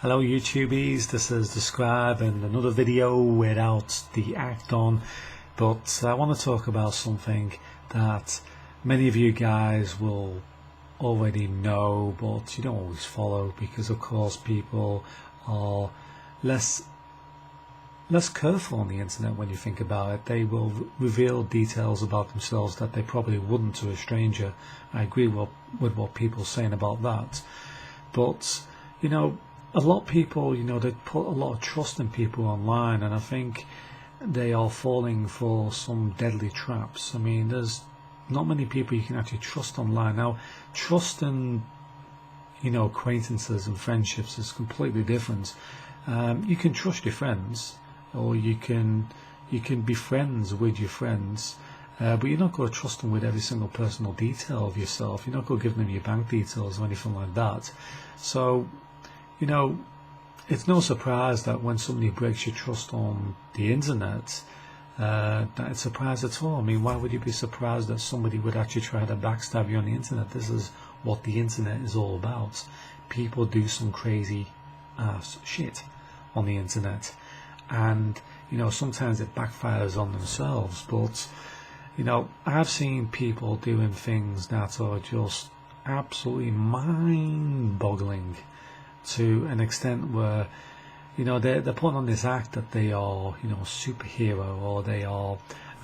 Hello YouTubies, this is Describe and another video without the act on, but I want to talk about something that many of you guys will already know, but you don't always follow because of course people are less careful on the internet. When you think about it, they will reveal details about themselves that they probably wouldn't to a stranger. I agree with what people are saying about that, but you know, a lot of people, they put a lot of trust in people online, and I think they are falling for some deadly traps. I mean, there's not many people you can actually trust online. Now, trust in, acquaintances and friendships is completely different. You can trust your friends, or you can be friends with your friends, but you're not going to trust them with every single personal detail of yourself. You're not going to give them your bank details or anything like that. So, it's no surprise that when somebody breaks your trust on the internet, that it's a surprise at all. I mean, why would you be surprised that somebody would actually try to backstab you on the internet? This is what the internet is all about. People do some crazy ass shit on the internet, and sometimes it backfires on themselves. But I've seen people doing things that are just absolutely mind-boggling, to an extent where they're putting on this act that they are superhero, or they are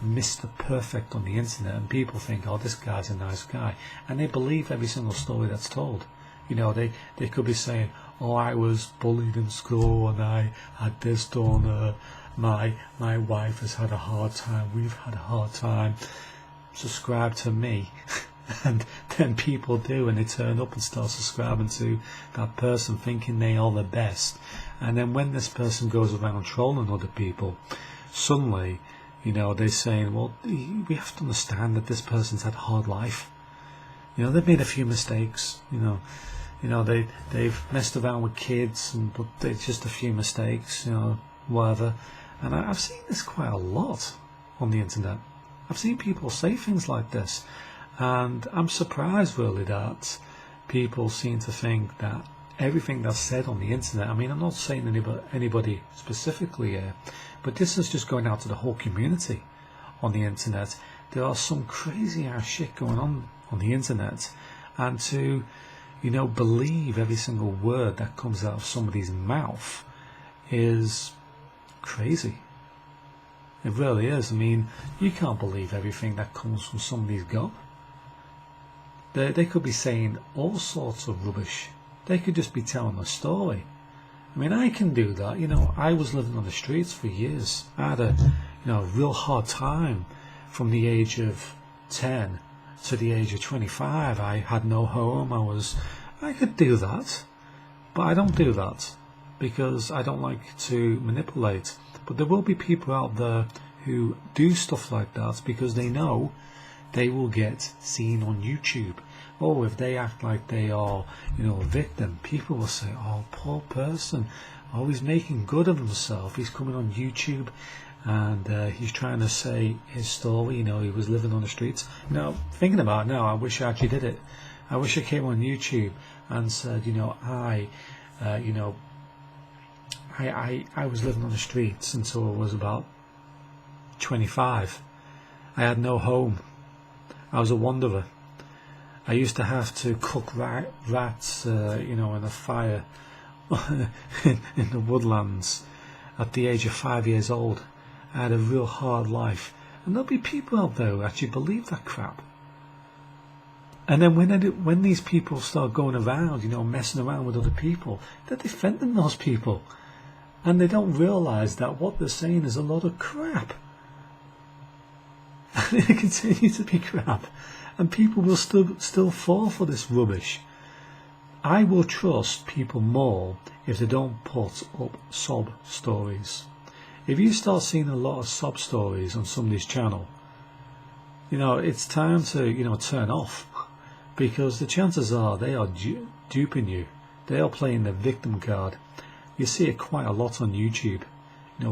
Mr. Perfect on the internet, and people think, oh, this guy's a nice guy, and they believe every single story that's told. They could be saying, oh, I was bullied in school and I had this done, my wife has had a hard time, we've had a hard time, subscribe to me. And then people do, and they turn up and start subscribing to that person thinking they are the best. And then when this person goes around trolling other people, suddenly they're saying, well, we have to understand that this person's had a hard life. They've made a few mistakes. They've messed around with kids, but it's just a few mistakes, whatever. And I've seen this quite a lot on the internet. I've seen people say things like this. And I'm surprised really that people seem to think that everything that's said on the internet, I mean, I'm not saying anybody specifically here, but this is just going out to the whole community on the internet. There are some crazy ass shit going on the internet, and to believe every single word that comes out of somebody's mouth is crazy. It really is. I mean, you can't believe everything that comes from somebody's gut. They could be saying all sorts of rubbish. They could just be telling a story. I mean, I can do that. I was living on the streets for years. I had a real hard time from the age of 10 to the age of 25. I had no home. I could do that, but I don't do that because I don't like to manipulate. But there will be people out there who do stuff like that because they know they will get seen on YouTube. Oh, if they act like they are, a victim, people will say, oh, poor person, oh, he's making good of himself, he's coming on YouTube and he's trying to say his story, he was living on the streets. Thinking about it now, I wish I actually did it. I wish I came on YouTube and said, I was living on the streets until I was about 25. I had no home. I was a wanderer. I used to have to cook rats, in a fire in the woodlands at the age of 5 years old. I had a real hard life. And there'll be people out there who actually believe that crap. And then when these people start going around, messing around with other people, they're defending those people. And they don't realise that what they're saying is a lot of crap. And it continues to be crap, and people will still fall for this rubbish. I will trust people more if they don't put up sob stories. If you start seeing a lot of sob stories on somebody's channel, it's time to turn off, because the chances are they are duping you. They are playing the victim card. You see it quite a lot on YouTube.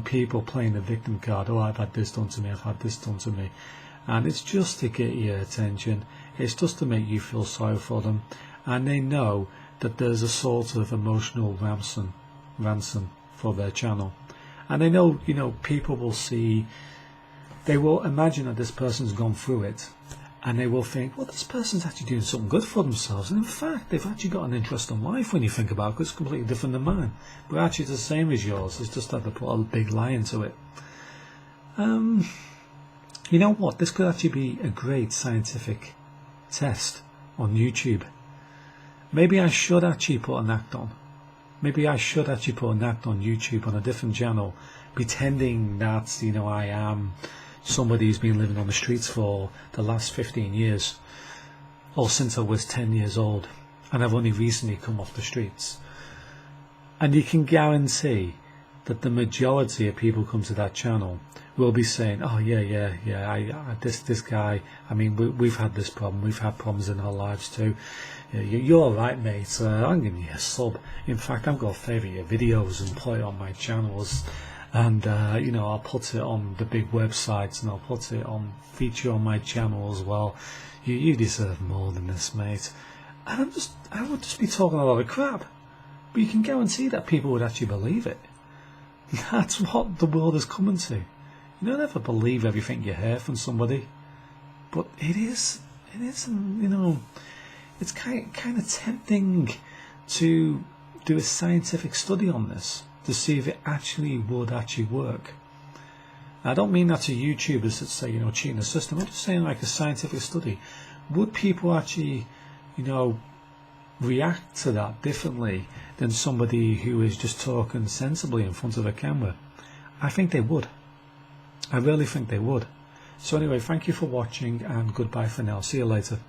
People playing the victim card. Oh, I've had this done to me, I've had this done to me. And it's just to get your attention. It's just to make you feel sorry for them. And they know that there's a sort of emotional ransom ransom for their channel. And I know, people will see, they will imagine that this person's gone through it, and they will think, well, this person's actually doing something good for themselves. And in fact, they've actually got an interesting life when you think about it, because it's completely different than mine. But actually it's the same as yours, it's just that they put a big lie into it. You know what? This could actually be a great scientific test on YouTube. Maybe I should actually put an act on. Maybe I should actually put an act on YouTube on a different channel, pretending that, I am somebody who's been living on the streets for the last 15 years, or since I was 10 years old, and I've only recently come off the streets. And you can guarantee that the majority of people come to that channel will be saying, oh this guy, I mean, we've had this problem, we've had problems in our lives too. You're alright, mate, I'm giving you a sub. In fact, I'm going to favourite your videos and put it on my channels, and I'll put it on the big websites, and I'll put it on, feature on my channel as well. You deserve more than this, mate. And I would just be talking a lot of crap, but you can guarantee that people would actually believe it. That's what the world is coming to. You don't ever believe everything you hear from somebody, but it is, it's kind of tempting to do a scientific study on this to see if it actually would work. I don't mean that to YouTubers that say, cheating the system. I'm just saying, like, a scientific study. Would people actually, react to that differently than somebody who is just talking sensibly in front of a camera? I think they would. I really think they would. So anyway, thank you for watching, and goodbye for now. See you later.